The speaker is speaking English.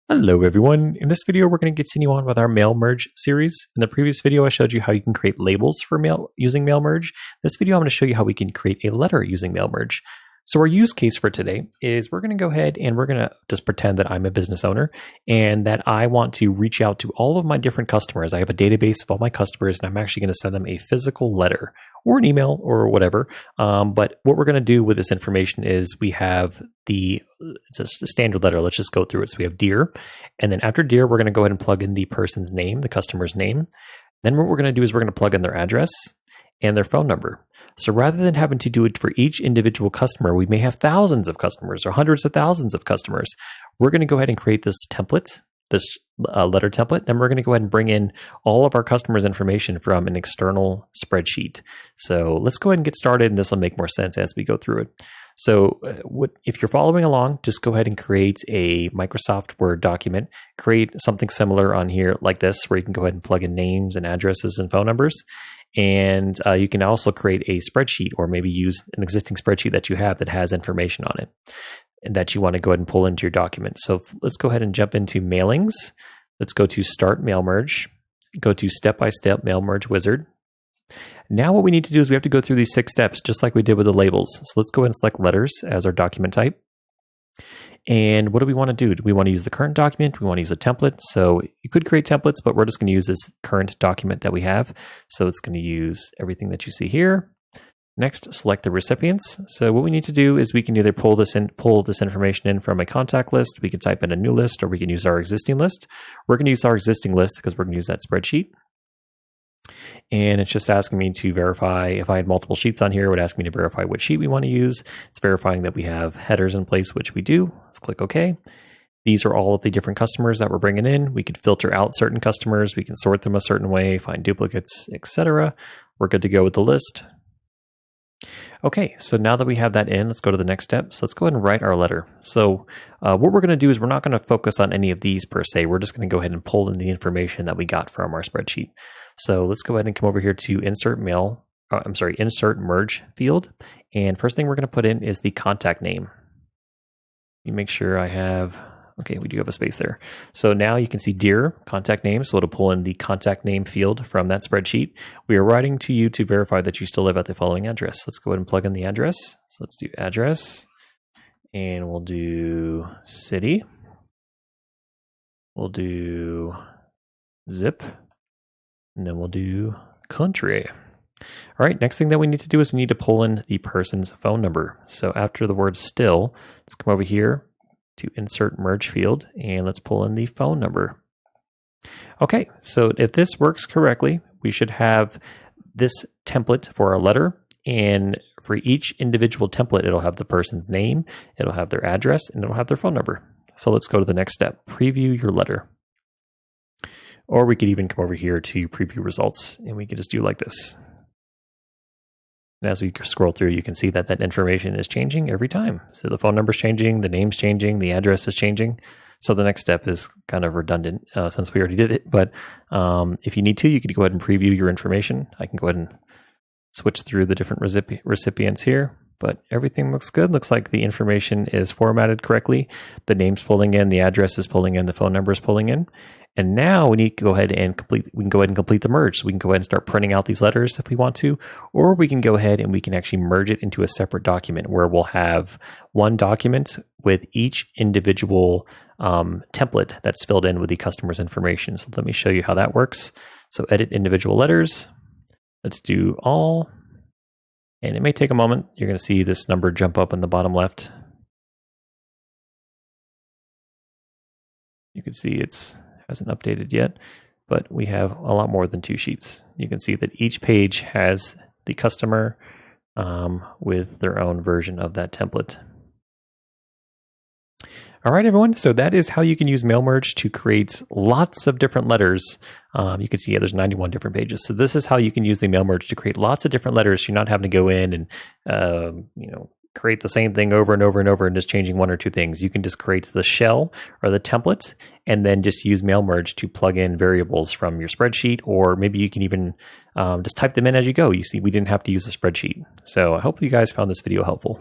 Hello everyone. In this video, we're going to continue on with our mail merge series. In the previous video, I showed you how you can create labels for mail using mail merge. This video, I'm going to show you how we can create a letter using mail merge. So our use case for today is we're going to go ahead and we're going to just pretend that I'm a business owner and that I want to reach out to all of my different customers. I have a database of all my customers and I'm actually going to send them a physical letter or an email or whatever. But what we're going to do with this information is we have it's a standard letter. Let's just go through it. So we have Dear, and then after Dear, we're going to go ahead and plug in the person's name, the customer's name. Then what we're going to do is we're going to plug in their address and their phone number. So rather than having to do it for each individual customer, we may have thousands of customers or hundreds of thousands of customers. We're going to go ahead and create this template, this letter template. Then we're going to go ahead and bring in all of our customers' information from an external spreadsheet. So let's go ahead and get started, and this will make more sense as we go through it. So if you're following along, just go ahead and create a Microsoft Word document. Create something similar on here like this, where you can go ahead and plug in names and addresses and phone numbers. And you can also create a spreadsheet, or maybe use an existing spreadsheet that you have that has information on it and that you want to go ahead and pull into your document. So let's go ahead and jump into mailings. Let's go to Start Mail Merge. Go to Step-by-Step Mail Merge Wizard. Now what we need to do is we have to go through these 6 steps, just like we did with the labels. So let's go ahead and select letters as our document type. And what do we want to do? Do we want to use the current document? Do we want to use a template? So you could create templates, but we're just going to use this current document that we have. So it's going to use everything that you see here. Next, select the recipients. So what we need to do is we can either pull this information in from a contact list, we can type in a new list, or we can use our existing list. We're going to use our existing list because we're going to use that spreadsheet. And it's just asking me to verify. If I had multiple sheets on here, it would ask me to verify which sheet we want to use. It's verifying that we have headers in place, which we do. Let's click OK. These are all of the different customers that we're bringing in. We could filter out certain customers. We can sort them a certain way, find duplicates, etc. We're good to go with the list. Okay, so now that we have that in, let's go to the next step. So let's go ahead and write our letter. So what we're going to do is we're not going to focus on any of these per se. We're just going to go ahead and pull in the information that we got from our spreadsheet. So let's go ahead and come over here to Insert Merge field. And first thing we're going to put in is the contact name. You make sure I have, okay, we do have a space there. So now you can see Dear contact name. So it'll pull in the contact name field from that spreadsheet. We are writing to you to verify that you still live at the following address. Let's go ahead and plug in the address. So let's do address, and we'll do city. We'll do zip, and then we'll do country. All right, next thing that we need to do is we need to pull in the person's phone number. So after the word still, let's come over here to Insert Merge field, and let's pull in the phone number. Okay, so if this works correctly, we should have this template for our letter, and for each individual template, it'll have the person's name, it'll have their address, and it'll have their phone number. So let's go to the next step, preview your letter. Or we could even come over here to preview results, and we could just do like this. And as we scroll through, you can see that that information is changing every time. So the phone number is changing, the name's changing, the address is changing. So the next step is kind of redundant since we already did it. But if you need to, you could go ahead and preview your information. I can go ahead and switch through the different recipients here. But everything looks good. Looks like the information is formatted correctly. The name's pulling in, the address is pulling in, the phone number is pulling in. And now we need to go ahead and complete the merge. So we can go ahead and start printing out these letters if we want to, or we can go ahead and we can actually merge it into a separate document where we'll have one document with each individual template that's filled in with the customer's information. So let me show you how that works. So edit individual letters. Let's do all. And it may take a moment. You're going to see this number jump up in the bottom left. You can see it hasn't updated yet, but we have a lot more than 2 sheets. You can see that each page has the customer with their own version of that template. All right, everyone. So that is how you can use mail merge to create lots of different letters. You can see there's 91 different pages. So this is how you can use the mail merge to create lots of different letters. You're not having to go in and create the same thing over and over and over and just changing 1 or 2 things. You can just create the shell or the template and then just use mail merge to plug in variables from your spreadsheet, or maybe you can even just type them in as you go. You see, we didn't have to use a spreadsheet. So I hope you guys found this video helpful.